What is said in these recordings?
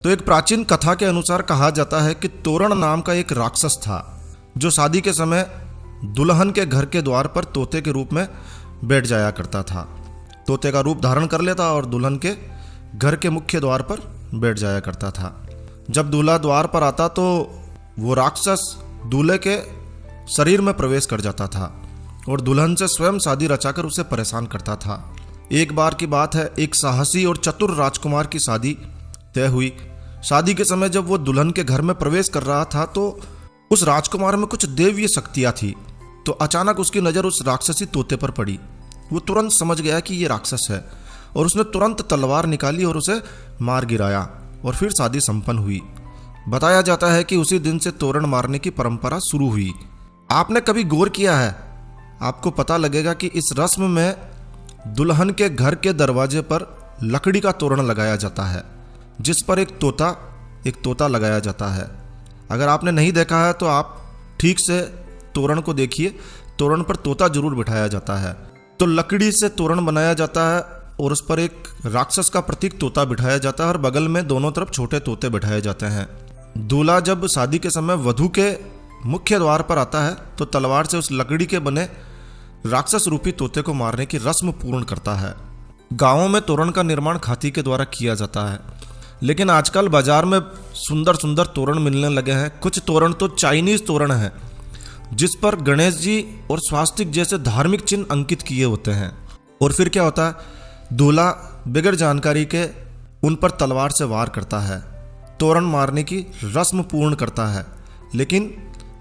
तो एक प्राचीन कथा के अनुसार कहा जाता है कि तोरण नाम का एक राक्षस था जो शादी के समय दुल्हन के घर के द्वार पर तोते के रूप में बैठ जाया करता था। तोते का रूप धारण कर लेता और दुल्हन के घर के मुख्य द्वार पर बैठ जाया करता था। जब दूल्हा द्वार पर आता तो वो राक्षस दूल्हे के शरीर में प्रवेश कर जाता था और दुल्हन से स्वयं शादी रचाकर उसे परेशान करता था। एक बार की बात है, एक साहसी और चतुर राजकुमार की शादी तय हुई। शादी के समय जब वो दुल्हन के घर में प्रवेश कर रहा था तो उस राजकुमार में कुछ दैवीय शक्तियां थी। तो अचानक उसकी नज़र उस राक्षसी तोते पर पड़ी। वो तुरंत समझ गया कि ये राक्षस है और उसने तुरंत तलवार निकाली और उसे मार गिराया और फिर शादी संपन्न हुई। बताया जाता है कि उसी दिन से तोरण मारने की परंपरा शुरू हुई। आपने कभी गौर किया है? आपको पता लगेगा कि इस रस्म में दुल्हन के घर के दरवाजे पर लकड़ी का तोरण लगाया जाता है जिस पर एक तोता लगाया जाता है। अगर आपने नहीं देखा है तो आप ठीक से तोरण को देखिए। तोरण पर तोता जरूर बिठाया जाता है। तो लकड़ी से तोरण बनाया जाता है और उस पर एक राक्षस का प्रतीक तोता बिठाया जाता है और बगल में दोनों तरफ छोटे तोते बिठाए जाते हैं। दूल्हा जब शादी के समय वधू के मुख्य द्वार पर आता है तो तलवार से उस लकड़ी के बने राक्षस रूपी तोते को मारने की रस्म पूर्ण करता है। गांवों में तोरण का निर्माण खाती के द्वारा किया जाता है, लेकिन आजकल बाजार में सुंदर सुंदर तोरण मिलने लगे हैं। कुछ तोरण तो चाइनीज तोरण है जिस पर गणेश जी और स्वास्तिक जैसे धार्मिक चिन्ह अंकित किए होते हैं। और फिर क्या होता है, दूल्हा बगैर जानकारी के उन पर तलवार से वार करता है, तोरण मारने की रस्म पूर्ण करता है, लेकिन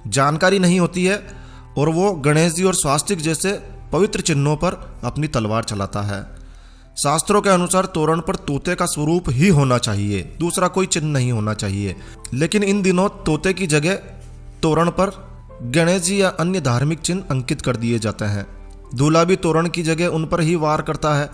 जानकारी नहीं होती है और वो गणेश जी और स्वास्तिक जैसे पवित्र चिन्हों पर अपनी तलवार चलाता है। शास्त्रों के अनुसार तोरण पर तोते का स्वरूप ही होना चाहिए, दूसरा कोई चिन्ह नहीं होना चाहिए। लेकिन इन दिनों तोते की जगह तोरण पर गणेश जी या अन्य धार्मिक चिन्ह अंकित कर दिए जाते हैं। दूल्हा भी तोरण की जगह उन पर ही वार करता है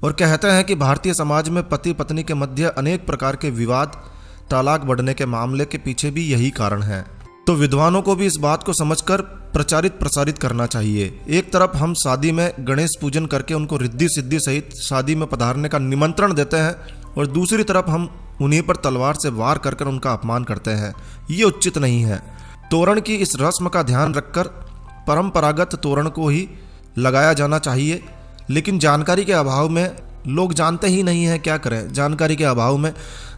और कहते हैं कि भारतीय समाज में पति पत्नी के मध्य अनेक प्रकार के विवाद, तलाक बढ़ने के मामले के पीछे भी यही कारण है। तो विद्वानों को भी इस बात को समझकर प्रचारित प्रसारित करना चाहिए। एक तरफ हम शादी में गणेश पूजन करके उनको रिद्धि सिद्धि सहित शादी में पधारने का निमंत्रण देते हैं और दूसरी तरफ हम उन्हीं पर तलवार से वार कर उनका अपमान करते हैं। ये उचित नहीं है। तोरण की इस रस्म का ध्यान रखकर परंपरागत तोरण को ही लगाया जाना चाहिए, लेकिन जानकारी के अभाव में लोग जानते ही नहीं हैं, क्या करें। जानकारी के अभाव में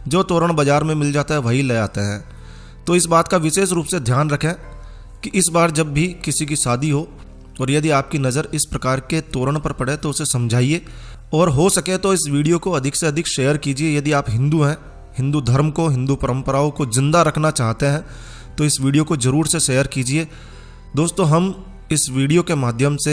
जो तोरण बाजार में मिल जाता है वही ले आते हैं। तो इस बात का विशेष रूप से ध्यान रखें कि इस बार जब भी किसी की शादी हो और यदि आपकी नज़र इस प्रकार के तोरण पर पड़े तो उसे समझाइए और हो सके तो इस वीडियो को अधिक से अधिक शेयर कीजिए। यदि आप हिंदू हैं, हिंदू धर्म को, हिंदू परंपराओं को जिंदा रखना चाहते हैं तो इस वीडियो को ज़रूर से शेयर कीजिए। दोस्तों, हम इस वीडियो के माध्यम से